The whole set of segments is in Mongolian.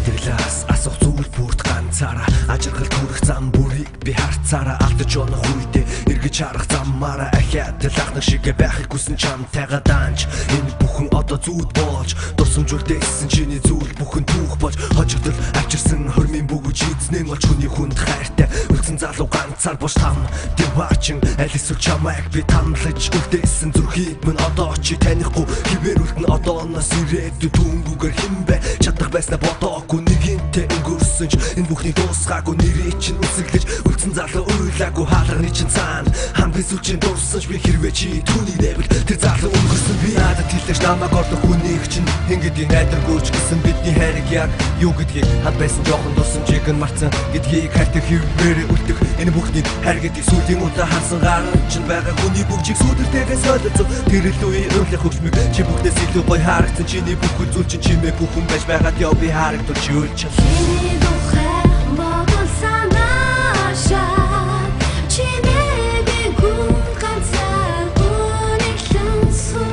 сэтгэлээс асуух зүйл бүрт ганцаараа ажиргал төрөх зам бүрийг би харцаараа алдаж онох үедээ эргэж харах замаараа ахиад лахнах шиг байхыг хүсэн чамтайгаа данж энэ бүхэн одоо зүуд болж дурсамжуулдээсэн чиний зүйл бүхэн түүх болж хожигдол авчирсан хормын бүгж эзнэн болж хүний хүнд хайртай үлдсэн залуу ганцаар бош там диваачин аль эсвэл чамайг би тамлаж үлдээсэн зүрхийг мөн одоо чи танихгүй хിവэр үлдэн одооноос ирээдүйн түнгүүгээр хинбэ чадах байснаа бодоогүй нэгэнтээ өнгөрсөн ч энэ бүхний дуусгаагүй нэрээ чинь үсэглэж үлдсэн залуу уйлаагүй хаалганы чинь цаана хамгийн сүлжийн дурсан ч би хэрвээ чи түүний дэвэл тэр залуу өнгөрсөн би надад хэлж намайг ордох хүнийг чинь ингэдэг найдваргүйч гэсэн бидний хайрыг яг юу гэдгийг хад байсан жоохон дурсамжийг нь марцсан гэдгийг хайртай хിവэрээ үлдэх энэ бүхний хайр гэдэг сүүлийн удаа харсан гаран чинь байгаа хүний бүгжийг сүдэртэйгээс ойлгоцсон тэр л үе өөрлөх хөвчмөг чи бүхнээс илүү гоё харагдсан чиний бүх зүйл чинь чимээ бүхэн байж байгаад яв би харагдвал чи үлч чиний духай бодол санаашаа чиний гүн ганцаар үнэхлэнсэн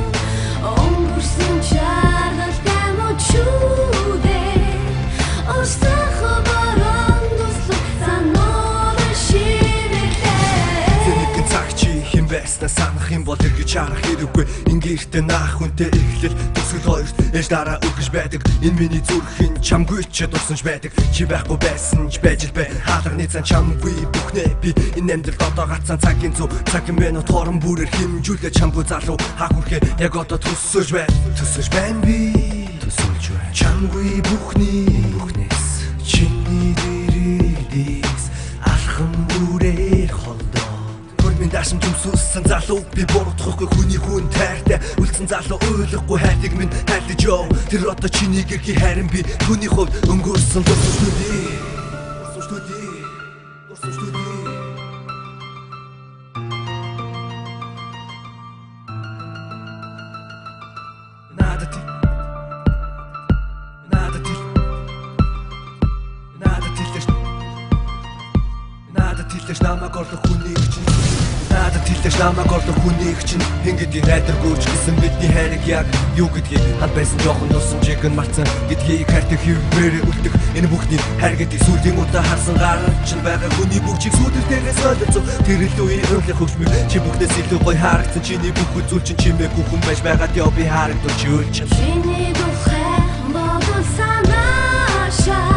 өнгөрсөн чаргалтай мөчүүдээ остах баран дуслах санаа ширэлээ цаг чи хэн байснаа санах юм бол эргэж харах хэрэггүй ингэртэ наах хүнтэй эхлэл төсгөл хоёрт ээж дараа өгөж байдаг энэ миний зүрхэн чамгүй ч дурсанж байдаг чи байхгүй байсан ч байж л бай хаалганы цан чамгүй бүхнээ би энэ амьдралд одоо гацсан цагийн зүв цаг юм бэ торон бүрээр хэмжүүлээ чамгүй залуу хаа хүрхээ яг одоо төсөж байна би төсөж байна чамгүй бүхнээс чиний дэрэгдээс алхам бүрээр холдоо минь дашим төмсөссөн залуу би буруудахгүй хүний хүн тайртай үлдсэн залуу ойлгохгүй хайрыг минь хайрлаж ёо тэр одоо чиний гэрхий харин би түүний хувьд өнгөрсөн дурсамжтуудыг надад хэлж намайг орлох хүнийг чинь надад хэлж намайг орлох хүнийг чинь ингэдэг найдваргүйч гэсэн бидний хайрыг яг юу гэдгийг хад байсан жоохон дурсамжийг нь марцсан гэдгийг хайртай хിവэрээ үлдэх энэ бүхний хайр гэдэг сүүлийн удаа харсан гаран чинь байгаа хүний бүгжийг сүдэртэйгээс ойлгоцсон тэр л үе өөрлөх хөвчмөг чи бүхнээс илүү гоё харагдсан чиний бүх зүйл чинь чимээ бүхэн байж байгаад яв би харагдвал чи үлч чиний духай бодол санаашаа